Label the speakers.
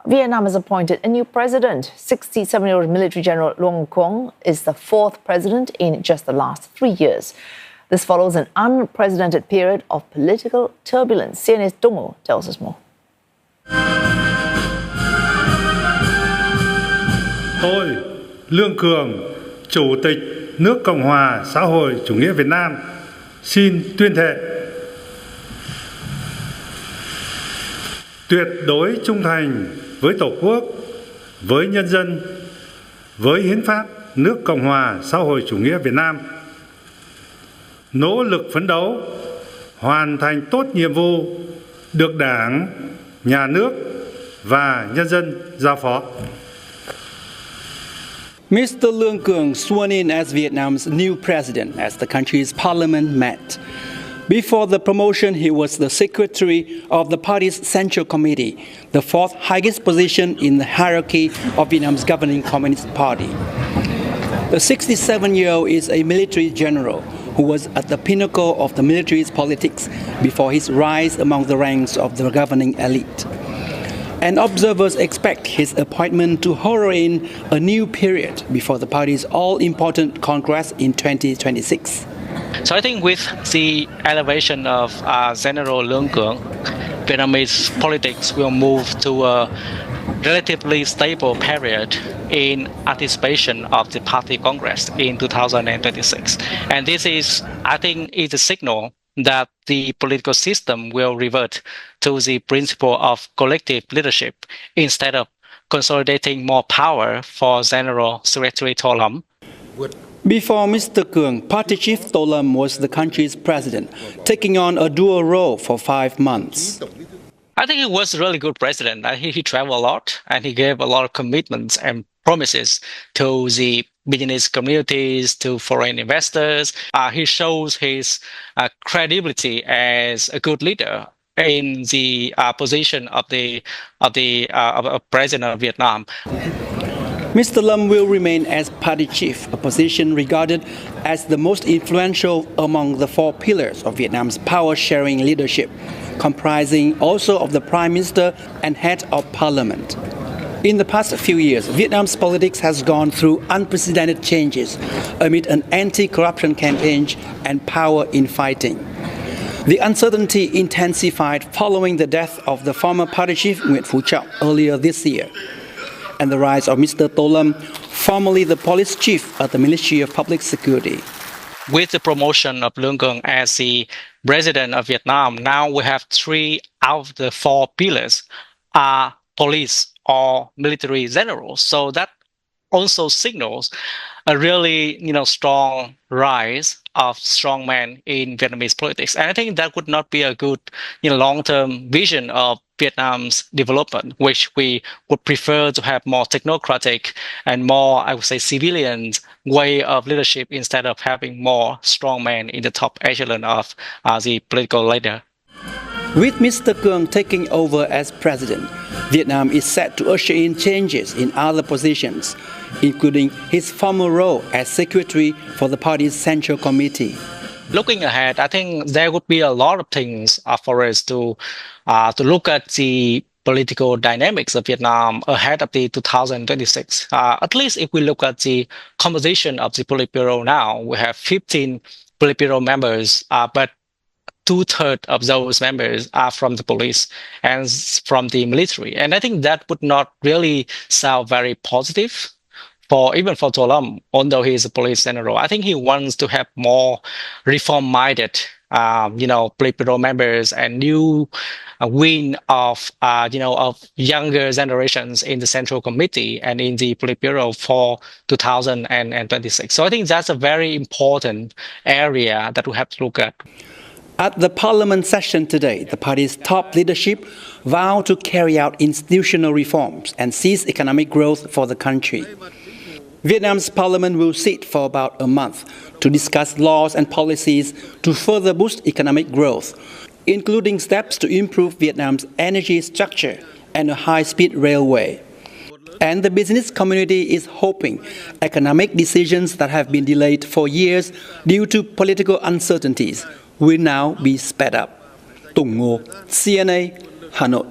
Speaker 1: Vietnam has appointed a new president. 67-year-old military general Luong Cuong is the fourth president in just the last 3 years. This follows an unprecedented period of political turbulence. CNA's Tung Ngo tells us more.
Speaker 2: Tôi, Luong Cuong, Chủ tịch nước Cộng hòa xã hội chủ nghĩa Việt Nam, xin tuyên thệ tuyệt đối trung thành với Tổ quốc, với nhân dân, với hiến pháp nước Cộng hòa xã hội chủ nghĩa Việt Nam, nỗ lực phấn đấu hoàn thành tốt nhiệm vụ được Đảng, Nhà nước và nhân dân giao phó.
Speaker 3: Mr. Luong Cuong sworn in as Vietnam's new president as the country's parliament met. Before the promotion, he was the secretary of the party's Central Committee, the fourth highest position in the hierarchy of Vietnam's governing Communist Party. The 67-year-old is a military general who was at the pinnacle of the military's politics before his rise among the ranks of the governing elite. And observers expect his appointment to herald in a new period before the party's all-important Congress in 2026.
Speaker 4: So I think with the elevation of General Luong Cuong, Vietnamese politics will move to a relatively stable period in anticipation of the party Congress in 2026. And this is, I think, is a signal that the political system will revert to the principle of collective leadership instead of consolidating more power for General Secretary To Lam.
Speaker 3: Before Mr. Cuong, Party Chief To Lam was the country's president, taking on a dual role for 5 months.
Speaker 4: I think he was a really good president. He traveled a lot and he gave a lot of commitments and promises to the business communities, to foreign investors. He shows his credibility as a good leader in the position of the president of Vietnam.
Speaker 3: Mr. Lam will remain as party chief, a position regarded as the most influential among the 4 pillars of Vietnam's power-sharing leadership, comprising also of the Prime Minister and head of parliament. In the past few years, Vietnam's politics has gone through unprecedented changes amid an anti-corruption campaign and power infighting. The uncertainty intensified following the death of the former party chief Nguyễn Phú Trọng earlier this year, and the rise of Mr. To Lam, formerly the police chief at the Ministry of Public Security.
Speaker 4: With the promotion of Luong Cuong as the president of Vietnam, now we have 3 out of the 4 pillars are police or military generals. So that also signals a really, strong rise of strong men in Vietnamese politics. And I think that would not be a good, long-term vision of Vietnam's development, which we would prefer to have more technocratic and more, I would say, civilian way of leadership instead of having more strong men in the top echelon of the political leader.
Speaker 3: With Mr. Cuong taking over as president, Vietnam is set to usher in changes in other positions, including his former role as secretary for the party's Central Committee.
Speaker 4: Looking ahead, I think there would be a lot of things for us to look at the political dynamics of Vietnam ahead of the 2026. At least if we look at the composition of the Politburo now, we have 15 Politburo members, but 2/3 of those members are from the police and from the military. And I think that would not really sound very positive even for To Lam, although he is a police general. I think he wants to have more reform-minded, Politburo members and new wing of younger generations in the Central Committee and in the Politburo for 2026. So I think that's a very important area that we have to look at.
Speaker 3: At the parliament session today, the party's top leadership vowed to carry out institutional reforms and seize economic growth for the country. Vietnam's parliament will sit for about a month to discuss laws and policies to further boost economic growth, including steps to improve Vietnam's energy structure and a high-speed railway. And the business community is hoping economic decisions that have been delayed for years due to political uncertainties will now be sped up. Tung Ngo, CNA, Hà Nội.